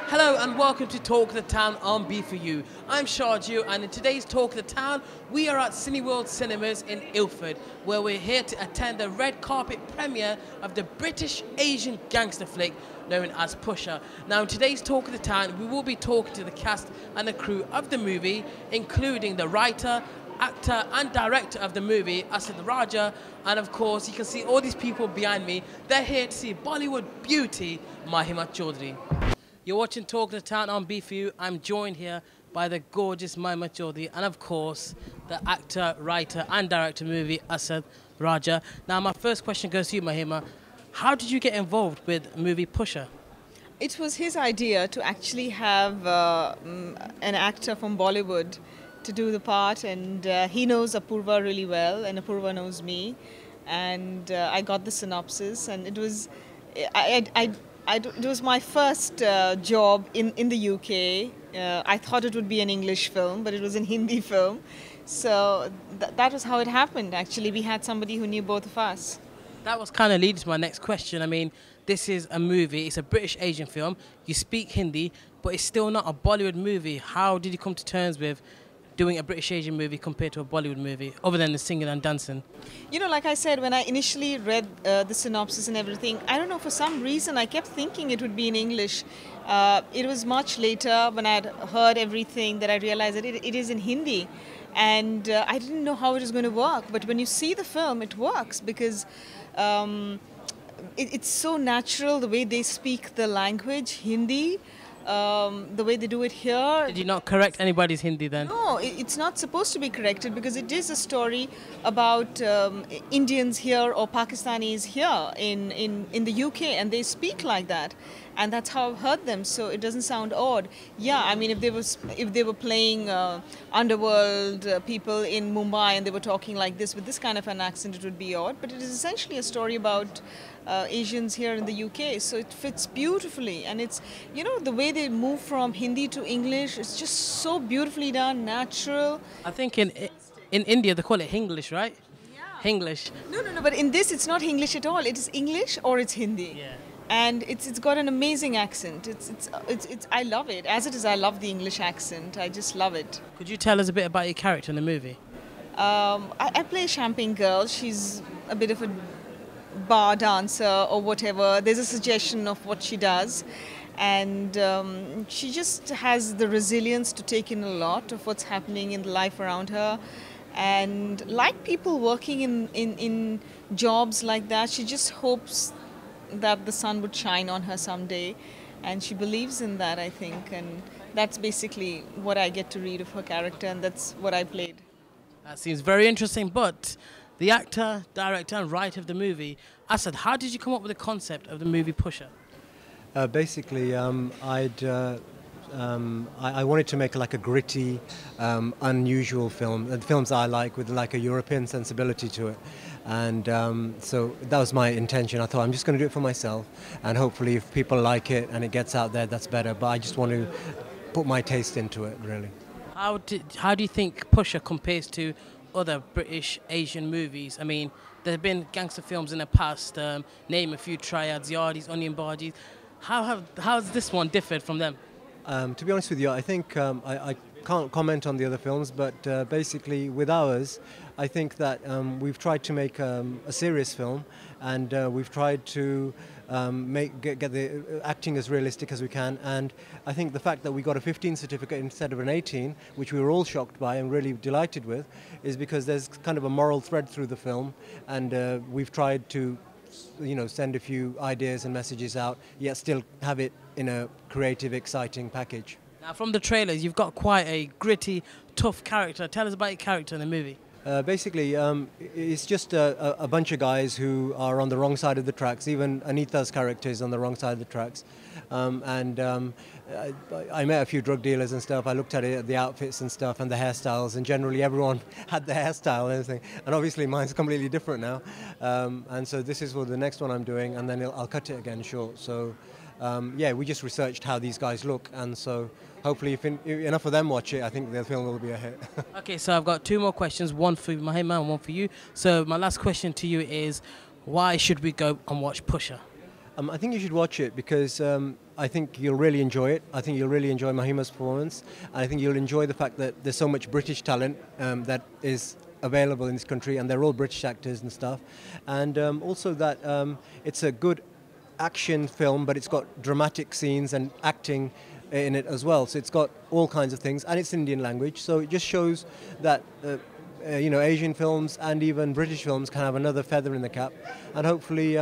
Hello and welcome to Talk of the Town on B4U. I'm Sharj, and in today's Talk of the Town, we are at Cineworld Cinemas in Ilford, where we're here to attend the red carpet premiere of the British Asian gangster flick known as Pusher. Now in today's Talk of the Town, we will be talking to the cast and the crew of the movie, including the writer, actor and director of the movie, Assad, and of course you can see all these people behind me. They're here to see Bollywood beauty Mahima Chaudhay. You're watching Talk of the Town on B4U. I'm joined here by the gorgeous Mahima Chaudhay and of course the actor, writer and director of the movie Assad Raja. Now my first question goes to you, Mahima. How did you get involved with movie Pusher? It was his idea to actually have an actor from Bollywood to do the part, and he knows Apurva really well, and Apurva knows me, and I got the synopsis, and it was it was my first job in the UK. I thought it would be an English film, but it was a Hindi film, so that was how it happened. Actually, we had somebody who knew both of us. That was kind of leading to my next question. I mean, this is a movie, it's a British Asian film, you speak Hindi, but it's still not a Bollywood movie. How did you come to terms with doing a British Asian movie compared to a Bollywood movie, other than the singing and dancing? You know, like I said, when I initially read the synopsis and everything, I don't know, for some reason I kept thinking it would be in English. It was much later when I had heard everything that I realized that it is in Hindi. And I didn't know how it was going to work. But when you see the film, it works because it's so natural, the way they speak the language, Hindi. The way they do it here. Did you not correct anybody's Hindi then? No, it's not supposed to be corrected because it is a story about Indians here or Pakistanis here in the UK, and they speak like that, and that's how I've heard them. So it doesn't sound odd. Yeah, I mean, if they were playing underworld people in Mumbai and they were talking like this with this kind of an accent, it would be odd. But it is essentially a story about Asians here in the UK, so it fits beautifully, and it's, you know, the way they move from Hindi to English, it's just so beautifully done, natural. I think in India they call it Hinglish, right? Yeah. Hinglish. No, but in this it's not English at all. It is English or it's Hindi. Yeah. And it's got an amazing accent. It's I love it. As it is, I love the English accent. I just love it. Could you tell us a bit about your character in the movie? I play a champagne girl. She's a bit of a bar dancer or whatever. There's a suggestion of what she does, and she just has the resilience to take in a lot of what's happening in the life around her, and like people working in jobs like that, she just hopes that the sun would shine on her someday, and she believes in that, I think, and that's basically what I get to read of her character, and that's what I played. That seems very interesting, but the actor, director and writer of the movie, Assad, how did you come up with the concept of the movie Pusher? Basically, I wanted to make like a gritty, unusual film, the films I like with like a European sensibility to it. And so that was my intention. I thought I'm just going to do it for myself, and hopefully if people like it and it gets out there, that's better. But I just want to put my taste into it, really. How do you think Pusher compares to other British Asian movies? I mean, there have been gangster films in the past, name a few triads, Yardis, Onion Barges. How has this one differed from them? To be honest with you, I think I can't comment on the other films, but basically with ours, I think that we've tried to make a serious film, and we've tried to get the acting as realistic as we can. And I think the fact that we got a 15 certificate instead of an 18, which we were all shocked by and really delighted with, is because there's kind of a moral thread through the film, and we've tried to, you know, send a few ideas and messages out, yet still have it in a creative, exciting package. Now, from the trailers, you've got quite a gritty, tough character. Tell us about your character in the movie. Basically, it's just a bunch of guys who are on the wrong side of the tracks. Even Anita's character is on the wrong side of the tracks. I met a few drug dealers and stuff. I looked at the outfits and stuff and the hairstyles, and generally everyone had the hairstyle and everything. And obviously mine's completely different now. And so this is for the next one I'm doing, and then I'll cut it again short. So yeah, we just researched how these guys look, and so hopefully if enough of them watch it, I think the film will be a hit. Okay, so I've got two more questions, one for Mahima and one for you. So my last question to you is, why should we go and watch Pusher? I think you should watch it because I think you'll really enjoy it. I think you'll really enjoy Mahima's performance. And I think you'll enjoy the fact that there's so much British talent that is available in this country, and they're all British actors and stuff. And also that it's a good action film, but it's got dramatic scenes and acting in it as well. So it's got all kinds of things, and it's Indian language. So it just shows that Asian films and even British films can have another feather in the cap, and hopefully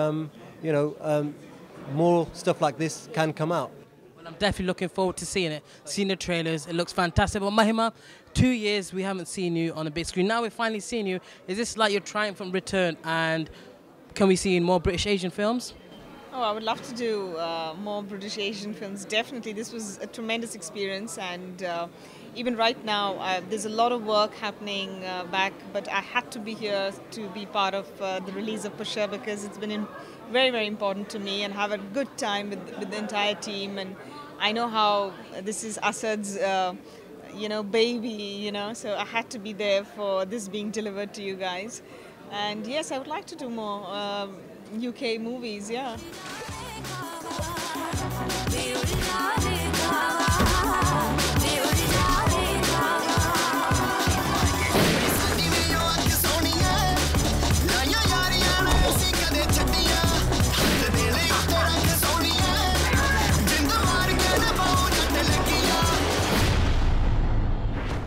more stuff like this can come out. Well, I'm definitely looking forward to seeing it, seeing the trailers. It looks fantastic. But Mahima, 2 years we haven't seen you on a big screen. Now we're finally seeing you. Is this like your triumphant return, and can we see more British Asian films? Oh, I would love to do more British Asian films. Definitely, this was a tremendous experience, and even right now, there's a lot of work happening back, but I had to be here to be part of the release of Pusha, because it's been very, very important to me, and have a good time with the entire team. And I know how this is Assad's, baby, so I had to be there for this being delivered to you guys. And yes, I would like to do more UK movies, yeah.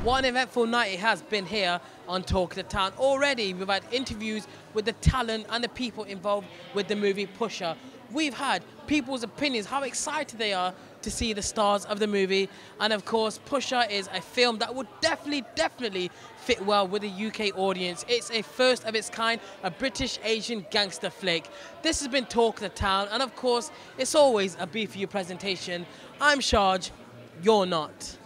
One eventful night it has been here on Talk of the Town. Already we've had interviews with the talent and the people involved with the movie Pusha. We've had people's opinions, how excited they are to see the stars of the movie. And of course, Pusha is a film that would definitely fit well with the UK audience. It's a first of its kind, a British Asian gangster flick. This has been Talk of the Town, and of course, it's always a Be For You presentation. I'm Sharj, you're not.